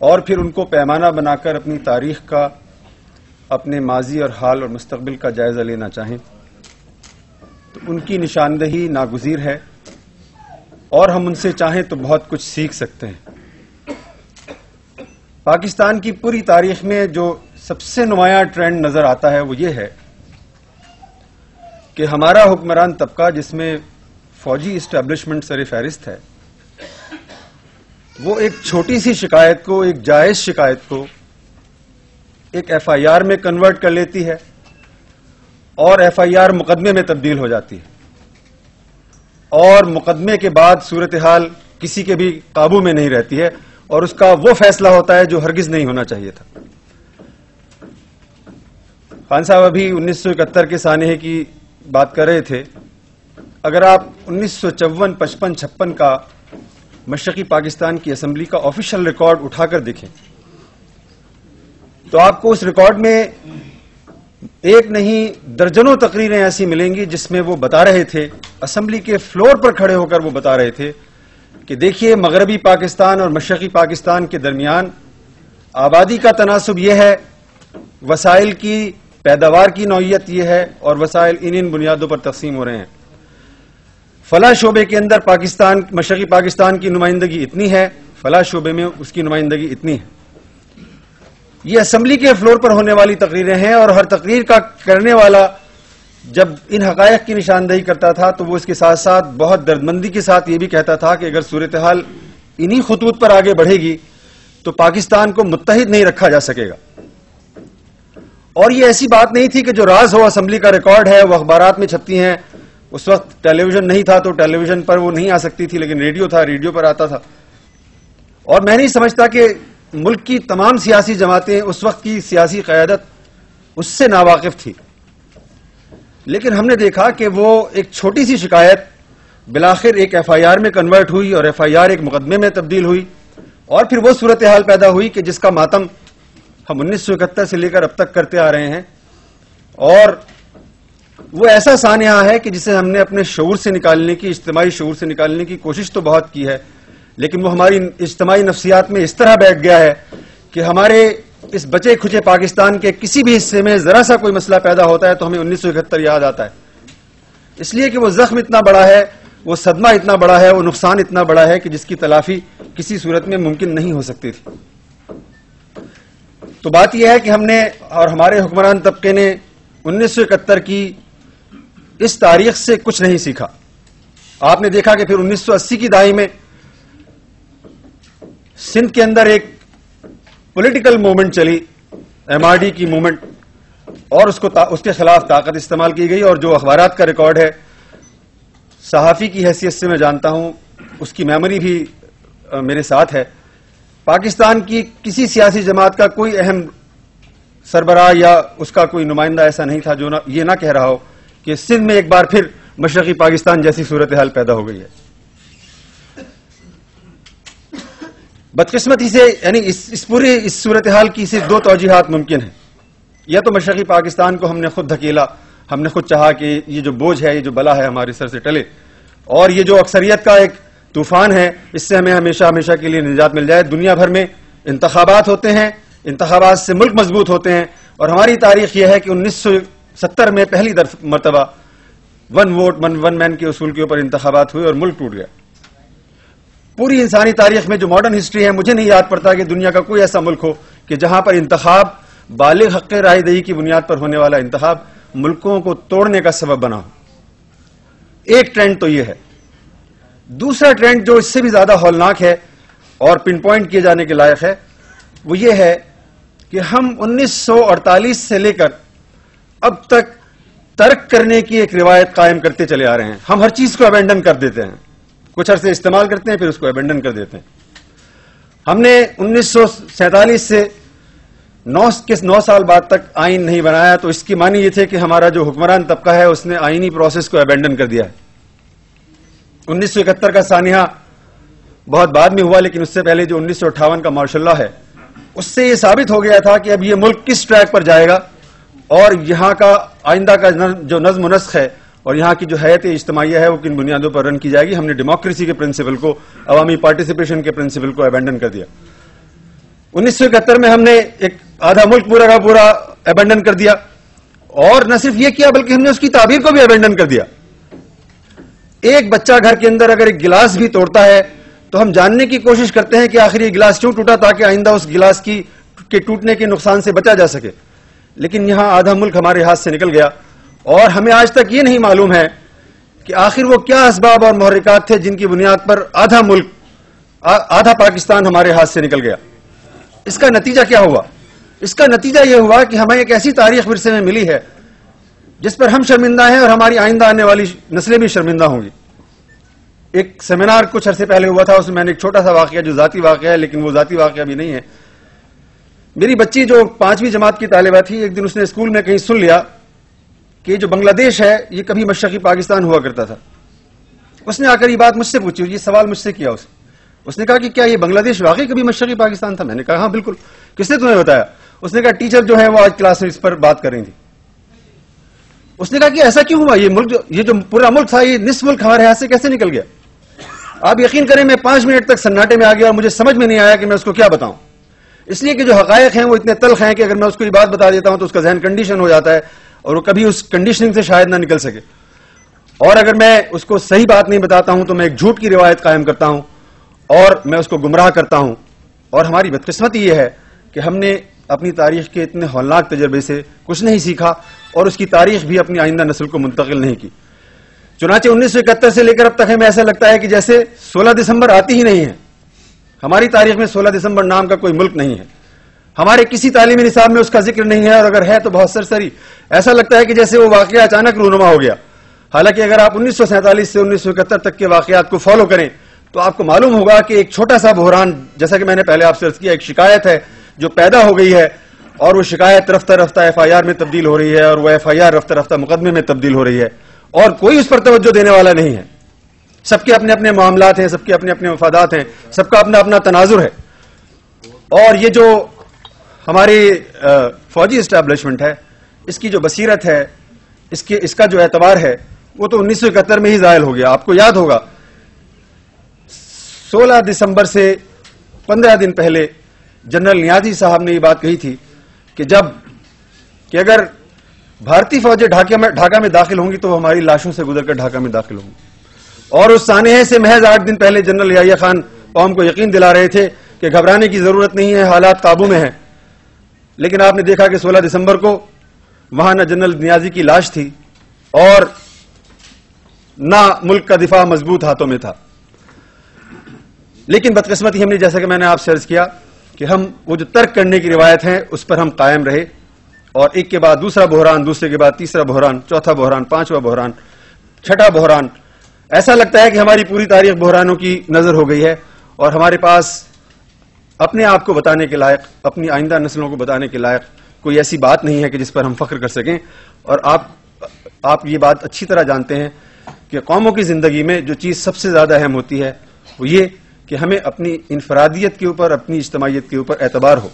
اور پھر ان کو پیمانہ بنا کر اپنی تاریخ کا، اپنے ماضی اور حال اور مستقبل کا جائزہ لینا چاہیں تو ان کی نشاندہی ناگزیر ہے، اور ہم ان سے چاہیں تو بہت کچھ سیکھ سکتے ہیں۔ پاکستان کی پوری تاریخ میں جو سب سے نمایاں ٹرینڈ نظر آتا ہے وہ یہ ہے کہ ہمارا حکمران طبقہ، جس میں فوجی اسٹیبلشمنٹ سر فہرست ہے، وہ ایک چھوٹی سی شکایت کو، ایک جائز شکایت کو ایک ایف آئی آر میں کنورٹ کر لیتی ہے اور ایف آئی آر مقدمے میں تبدیل ہو جاتی ہے، اور مقدمے کے بعد صورتحال کسی کے بھی قابو میں نہیں رہتی ہے، اور اس کا وہ فیصلہ ہوتا ہے جو ہرگز نہیں ہونا چاہیے تھا۔ خان صاحب ابھی 1971 کے سانحے کی بات کر رہے تھے۔ اگر آپ 1954، 55، 56 کا مشرقی پاکستان کی اسمبلی کا آفیشیل ریکارڈ اٹھا کر دیکھیں تو آپ کو اس ریکارڈ میں ایک نہیں درجنوں تقریریں ایسی ملیں گی جس میں وہ بتا رہے تھے، اسمبلی کے فلور پر کھڑے ہو کر وہ بتا رہے تھے کہ دیکھیے مغربی پاکستان اور مشرقی پاکستان کے درمیان آبادی کا تناسب یہ ہے، وسائل کی پیداوار کی نوعیت یہ ہے، اور وسائل ان بنیادوں پر تقسیم ہو رہے ہیں۔ فلاں شعبے کے اندر مشرقی پاکستان کی نمائندگی اتنی ہے، فلاں شعبے میں اس کی نمائندگی اتنی ہے۔ یہ اسمبلی کے فلور پر ہونے والی تقریریں ہیں، اور ہر تقریر کا کرنے والا جب ان حقائق کی نشاندہی کرتا تھا تو وہ اس کے ساتھ ساتھ بہت دردمندی کے ساتھ یہ بھی کہتا تھا کہ اگر صورتحال انہی خطوط پر آگے بڑھے گی تو پاکستان کو متحد نہیں رکھا جا سکے گا۔ اور یہ ایسی بات نہیں تھی کہ جو راز ہو، اسمبلی کا ریکارڈ ہے، وہ اخبارات میں چھپتی ہیں۔ اس وقت ٹیلی ویژن نہیں تھا تو ٹیلی ویژن پر وہ نہیں آ سکتی تھی، لیکن ریڈیو تھا، ریڈیو پر آتا تھا۔ اور میں نہیں سمجھتا کہ ملک کی تمام سیاسی جماعتیں، اس وقت کی سیاسی قیادت اس سے ناواقف تھی، لیکن ہم نے دیکھا کہ وہ ایک چھوٹی سی شکایت بالآخر ایک ایف آئی آر میں کنورٹ ہوئی، اور ایف آئی آر ایک مقدمے میں تبدیل ہوئی، اور پھر وہ صورتحال پیدا ہوئی کہ جس کا ماتم ہم 1971 سے لے کر اب تک کرتے آ رہے ہیں۔ اور وہ ایسا سانحہ ہے کہ جسے ہم نے اپنے شعور سے نکالنے کی، اجتماعی شعور سے نکالنے کی کوشش تو بہت کی ہے، لیکن وہ ہماری اجتماعی نفسیات میں اس طرح بیٹھ گیا ہے کہ ہمارے اس بچے کھچے پاکستان کے کسی بھی حصے میں ذرا سا کوئی مسئلہ پیدا ہوتا ہے تو ہمیں 1971 یاد آتا ہے، اس لیے کہ وہ زخم اتنا بڑا ہے، وہ صدمہ اتنا بڑا ہے، وہ نقصان اتنا بڑا ہے کہ جس کی تلافی کسی صورت میں ممکن نہیں ہو سکتی تھی۔ تو بات یہ ہے کہ ہم نے اور ہمارے حکمران طبقے نے 1971 کی اس تاریخ سے کچھ نہیں سیکھا۔ آپ نے دیکھا کہ پھر 1980 کی دہائی میں سندھ کے اندر ایک پولیٹیکل موومنٹ چلی، ایم آر ڈی کی موومنٹ، اور اس کے خلاف طاقت استعمال کی گئی، اور جو اخبارات کا ریکارڈ ہے، صحافی کی حیثیت سے میں جانتا ہوں، اس کی میموری بھی میرے ساتھ ہے، پاکستان کی کسی سیاسی جماعت کا کوئی اہم سربراہ یا اس کا کوئی نمائندہ ایسا نہیں تھا جو یہ نہ کہہ رہا ہو کہ سندھ میں ایک بار پھر مشرقی پاکستان جیسی صورتحال پیدا ہو گئی ہے۔ بدقسمتی سے یعنی اس پوری صورتحال کی صرف دو توجیحات ممکن ہیں، یا تو مشرقی پاکستان کو ہم نے خود دھکیلا، ہم نے خود چاہا کہ یہ جو بوجھ ہے، یہ جو بلا ہے ہمارے سر سے ٹلے، اور یہ جو اکثریت کا ایک طوفان ہے اس سے ہمیں ہمیشہ ہمیشہ کے لیے نجات مل جائے۔ دنیا بھر میں انتخابات ہوتے ہیں، انتخابات سے ملک مضبوط ہوتے ہیں، اور ہماری تاریخ یہ ہے کہ 1970 میں پہلی مرتبہ ون ووٹ ون مین کے اصول کے اوپر انتخابات ہوئے اور ملک ٹوٹ گیا۔ پوری انسانی تاریخ میں جو ماڈرن ہسٹری ہے، مجھے نہیں یاد پڑتا کہ دنیا کا کوئی ایسا ملک ہو کہ جہاں پر انتخاب، بالغ حق رائے دہی کی بنیاد پر ہونے والا انتخاب ملکوں کو توڑنے کا سبب بنا ہو۔ ایک ٹرینڈ تو یہ ہے۔ دوسرا ٹرینڈ جو اس سے بھی زیادہ ہولناک ہے اور پن پوائنٹ کیے جانے کے لائق ہے، وہ یہ ہے کہ ہم 1948 سے لے کر اب تک ترک کرنے کی ایک روایت قائم کرتے چلے آ رہے ہیں۔ ہم ہر چیز کو ابینڈن کر دیتے ہیں، کچھ عرصے استعمال کرتے ہیں پھر اس کو ابینڈن کر دیتے ہیں۔ ہم نے 1947 سے 9 سال بعد تک آئین نہیں بنایا، تو اس کی معنی یہ تھے کہ ہمارا جو حکمران طبقہ ہے اس نے آئینی پروسیس کو ابینڈن کر دیا ہے۔ 1971 کا سانحہ بہت بعد میں ہوا، لیکن اس سے پہلے جو 1958 کا مارشل لا ہے، اس سے یہ ثابت ہو گیا تھا کہ اب یہ ملک کس ٹریک پر جائے گا، اور یہاں کا آئندہ کا جو نظم و نسق ہے اور یہاں کی جو حیات اجتماعیہ ہے وہ کن بنیادوں پر رن کی جائے گی۔ ہم نے ڈیموکریسی کے پرنسپل کو، عوامی پارٹیسپیشن کے پرنسپل کو ابینڈن کر دیا۔ 1971 میں ہم نے ایک آدھا ملک پورا کا پورا ایبنڈن کر دیا، اور نہ صرف یہ کیا بلکہ ہم نے اس کی تعبیر کو بھی ایبنڈن کر دیا۔ ایک بچہ گھر کے اندر اگر ایک گلاس بھی توڑتا ہے تو ہم جاننے کی کوشش کرتے ہیں کہ آخر یہ گلاس کیوں ٹوٹا، تاکہ آئندہ اس گلاس کے ٹوٹنے کے نقصان سے بچا جا سکے۔ لیکن یہاں آدھا ملک ہمارے ہاتھ سے نکل گیا، اور ہمیں آج تک یہ نہیں معلوم ہے کہ آخر وہ کیا اسباب اور محرکات تھے جن کی بنیاد پر آدھا پاکستان ہمارے ہاتھ سے نکل گیا۔ اس کا نتیجہ کیا ہوا؟ اس کا نتیجہ یہ ہوا کہ ہمیں ایک ایسی تاریخ ورثے میں ملی ہے جس پر ہم شرمندہ ہیں، اور ہماری آئندہ آنے والی نسلیں بھی شرمندہ ہوں گی۔ ایک سیمینار کچھ عرصے پہلے ہوا تھا، اس میں نے ایک چھوٹا سا واقعہ جو ذاتی واقعہ ہے، لیکن وہ ذاتی واقعہ بھی نہیں ہے۔ میری بچی جو 5ویں جماعت کی طالبہ تھی، ایک دن اس نے اسکول میں کہیں سن لیا کہ جو بنگلہ دیش ہے یہ کبھی مشرقی پاکستان ہوا کرتا تھا۔ اس نے آ کر یہ بات مجھ سے پوچھی، یہ سوال مجھ سے کیا اس نے کہا کہ کیا یہ بنگلہ دیش واقعی کبھی مشرقی پاکستان تھا؟ میں نے کہا ہاں بالکل۔ کس نے تمہیں بتایا؟ اس نے کہا ٹیچر جو ہے وہ آج کلاس میں اس پر بات کر رہی تھی۔ اس نے کہا کہ ایسا کیوں ہوا؟ یہ جو پورا ملک تھا، یہ نصف ملک ہمارے ہاتھ سے کیسے نکل گیا؟ آپ یقین کریں میں 5 منٹ تک سناٹے میں آ گیا اور مجھے سمجھ میں نہیں آیا کہ میں اس کو کیا بتاؤں، اس لیے کہ جو حقائق ہیں وہ اتنے تلخ ہیں کہ اگر میں اس کو یہ بات بتا دیتا ہوں تو اس کا ذہن کنڈیشن ہو جاتا ہے اور وہ کبھی اس کنڈیشننگ سے شاید نہ نکل سکے، اور اگر میں اس کو صحیح بات نہیں بتاتا ہوں تو میں ایک جھوٹ کی روایت قائم کرتا ہوں اور میں اس کو گمراہ کرتا ہوں۔ اور ہماری بدقسمتی یہ ہے کہ ہم نے اپنی تاریخ کے اتنے ہولناک تجربے سے کچھ نہیں سیکھا اور اس کی تاریخ بھی اپنی آئندہ نسل کو منتقل نہیں کی۔ چنانچہ 1971 سے لے کر اب تک ہمیں ایسا لگتا ہے کہ جیسے 16 دسمبر آتی ہی نہیں ہے۔ ہماری تاریخ میں 16 دسمبر نام کا کوئی ملک نہیں ہے، ہمارے کسی تعلیمی نصاب میں اس کا ذکر نہیں ہے، اور اگر ہے تو بہت سرسری۔ ایسا لگتا ہے کہ جیسے وہ واقعہ اچانک رونما ہو گیا، حالانکہ اگر آپ 1947 سے 1971 تک کے واقعات کو فالو کریں تو آپ کو معلوم ہوگا کہ ایک چھوٹا سا بحران، جیسا کہ میں نے پہلے آپ سے عرض کیا، ایک شکایت ہے جو پیدا ہو گئی ہے، اور وہ شکایت رفتہ رفتہ FIR میں تبدیل ہو رہی ہے، اور وہ FIR رفتہ رفتہ مقدمے میں تبدیل ہو رہی ہے، اور کوئی اس پر توجہ دینے والا نہیں ہے۔ سب کے اپنے اپنے معاملات ہیں، سب کے اپنے اپنے مفادات ہیں، سب کا اپنا اپنا تناظر ہے۔ اور یہ جو ہماری فوجی اسٹیبلشمنٹ ہے، اس کی جو بصیرت ہے، اس کا جو اعتبار ہے، وہ تو 1971 میں ہی زائل ہو گیا۔ آپ کو یاد ہوگا 16 دسمبر سے 15 دن پہلے جنرل نیازی صاحب نے یہ بات کہی تھی کہ اگر بھارتی فوجیں ڈھاکہ میں داخل ہوں گی تو وہ ہماری لاشوں سے گزر کر ڈھاکہ میں داخل ہوں گی۔ اور اس سانحے سے محض 8 دن پہلے جنرل یحییٰ خان قوم کو یقین دلا رہے تھے کہ گھبرانے کی ضرورت نہیں ہے، حالات قابو میں ہیں۔ لیکن آپ نے دیکھا کہ 16 دسمبر کو وہاں نہ جنرل نیازی کی لاش تھی اور نہ ملک کا دفاع مضبوط ہاتھوں میں تھا۔ لیکن بدقسمتی ہم نے، جیسا کہ میں نے آپ سے عرض کیا، کہ ہم وہ جو ترک کرنے کی روایت ہیں اس پر ہم قائم رہے، اور ایک کے بعد دوسرا بحران، دوسرے کے بعد تیسرا بحران، چوتھا بحران، 5واں بحران، 6واں بحران۔ ایسا لگتا ہے کہ ہماری پوری تاریخ بحرانوں کی نظر ہو گئی ہے، اور ہمارے پاس اپنے آپ کو بتانے کے لائق، اپنی آئندہ نسلوں کو بتانے کے لائق کوئی ایسی بات نہیں ہے کہ جس پر ہم فخر کر سکیں۔ اور آپ یہ بات اچھی طرح جانتے ہیں کہ قوموں کی زندگی میں جو چیز سب سے زیادہ اہم ہوتی ہے وہ یہ کہ ہمیں اپنی انفرادیت کے اوپر، اپنی اجتماعیت کے اوپر اعتبار ہو۔